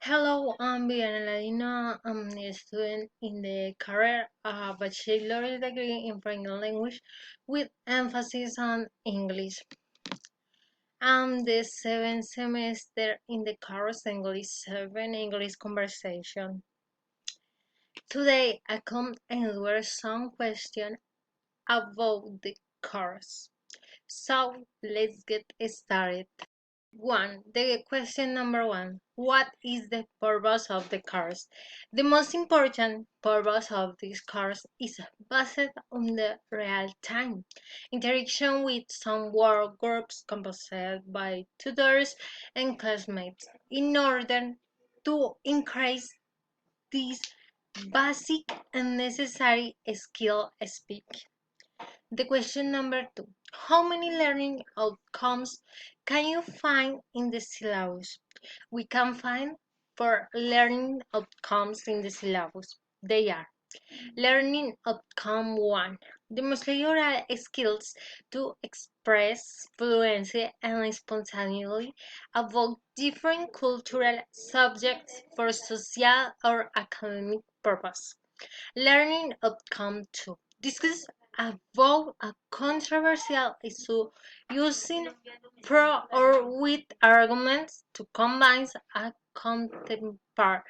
Hello, I'm Vivi-ana. I'm a student in the career bachelor degree in foreign language with emphasis on English. I'm the seventh semester in the course English 7 English Conversation. Today I come and answer some questions about the course. So let's get started. The question number one. What is the purpose of the course? The most important purpose of this course is based on the real-time interaction with some work groups composed by tutors and classmates in order to increase this basic and necessary skill speak. The question number two. How many learning outcomes can you find in the syllabus? We can find four learning outcomes in the syllabus. They are Learning Outcome 1. Demonstrate oral skills to express fluency and spontaneously about different cultural subjects for social or academic purpose. Learning Outcome 2. Discuss about a controversial issue using pro or with arguments to combine a content part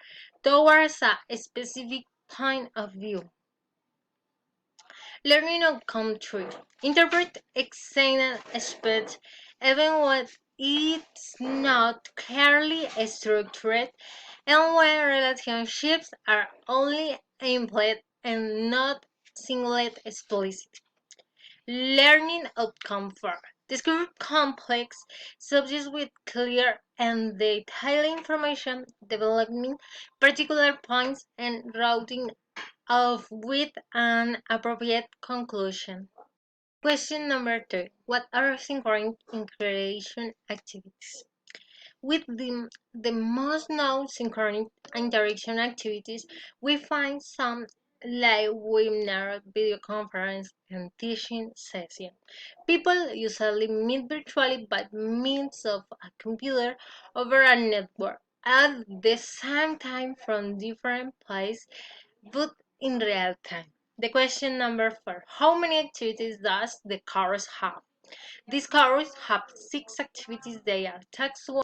towards a specific point of view. Learning Outcome 3. Interpret extended speech even when it's not clearly structured and when relationships are only implied and not singly explicit. Learning Outcome 4. Describe complex subjects with clear and detailed information, developing particular points and routing of with an appropriate conclusion. Question number 2. What are synchronous integration activities? With the most known synchronous interaction activities, we find some like webinar, video conference, and teaching session. People usually meet virtually by means of a computer over a network at the same time from different places but in real time. The question number 4. How many activities does the course have? This course have 6 activities. They are Tax 1,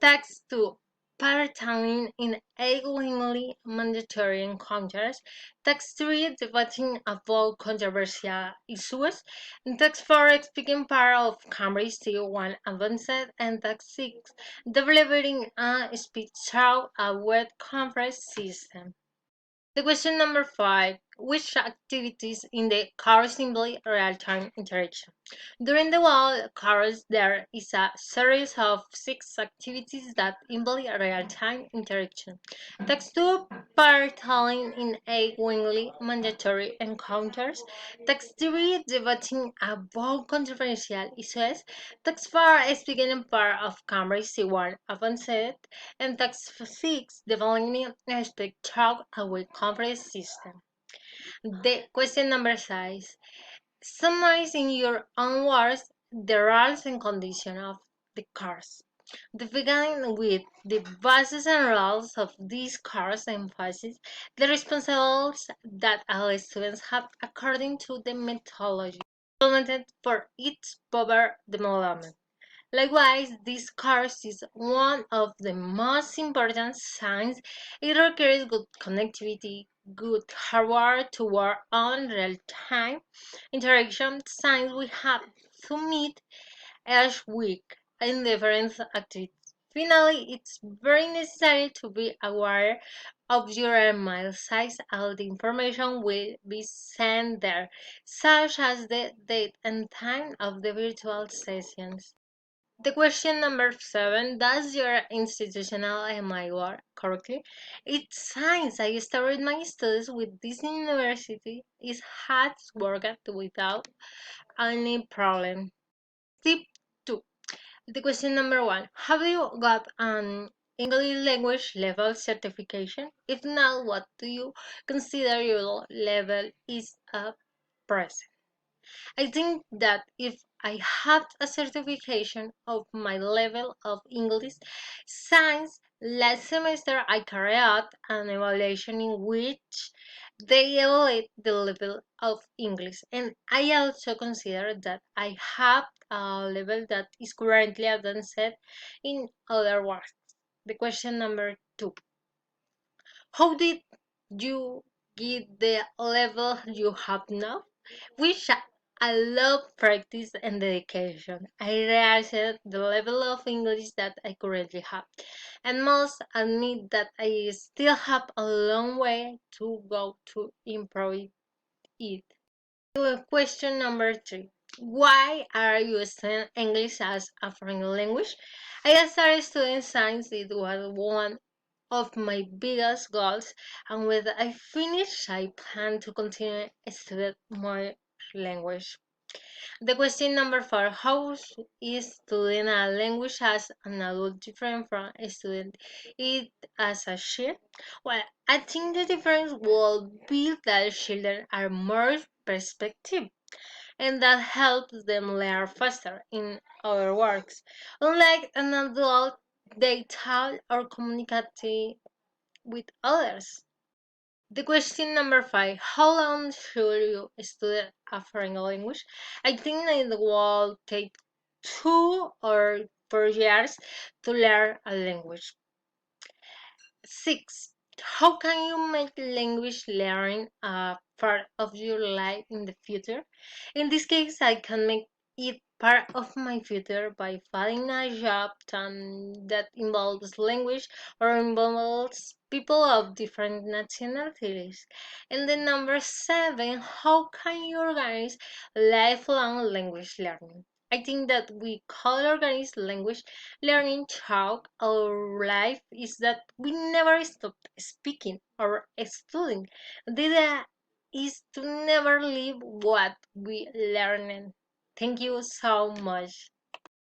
Tax 2, part-time in 8 legally mandatory encounters, Tax 3, debating about controversial issues, and Tax 4, speaking part of Cambridge C1 Advanced, and Tax 6, developing a speech through a web conference system. The question number 5. Which activities in the course simply real-time interaction? During the whole course, there is a series of 6 activities that involve real-time interaction. Text 2 part-telling in 8 weekly mandatory encounters. Text 3 debating about controversial issues. Text 4 speaking in part of Cambridge C1 Advanced, and Text 6 developing a spectral away conference system. The question number 6. Summarize in your own words the rules and conditions of the course. The beginning with the bases and rules of this course emphasizes the responsibilities that all students have according to the methodology implemented for each proper development. Likewise, this course is one of the most important since it requires good connectivity, good hardware to work on real-time interaction since we have to meet each week in different activities. Finally, it's very necessary to be aware of your email size. All the information will be sent there, such as the date and time of the virtual sessions. The question number 7. Does your institutional MI work correctly? It seems I started my studies with this university. It has worked without any problem. Tip 2. The question number 1. Have you got an English language level certification? If not, what do you consider your level is at present? I think that if I have a certification of my level of English since last semester I carried out an evaluation in which they evaluate the level of English, and I also consider that I have a level that is currently advanced. In other words, the question number two: how did you get the level you have now? Which I love practice and dedication. I realized the level of English that I currently have, and must admit that I still have a long way to go to improve it. Question number three: why are you studying English as a foreign language? I started studying science. It was one of my biggest goals, and when I finish, I plan to continue studying more language. The question number four: how is studying a language as an adult different from studying it as a child? Well, I think the difference will be that children are more perspective, and that helps them learn faster. In other words, unlike an adult, they talk or communicate with others. The question number five: how long should you study a foreign language? I think it will take 2 or 4 years to learn a language. Six: how can you make language learning a part of your life in the future? In this case, I can make it part of my future by finding a job that involves language or involves people of different nationalities. And then number seven: how can you organize lifelong language learning? I think that we call organized language learning throughout our life is that we never stop speaking or studying. The idea is to never leave what we learn. Thank you so much.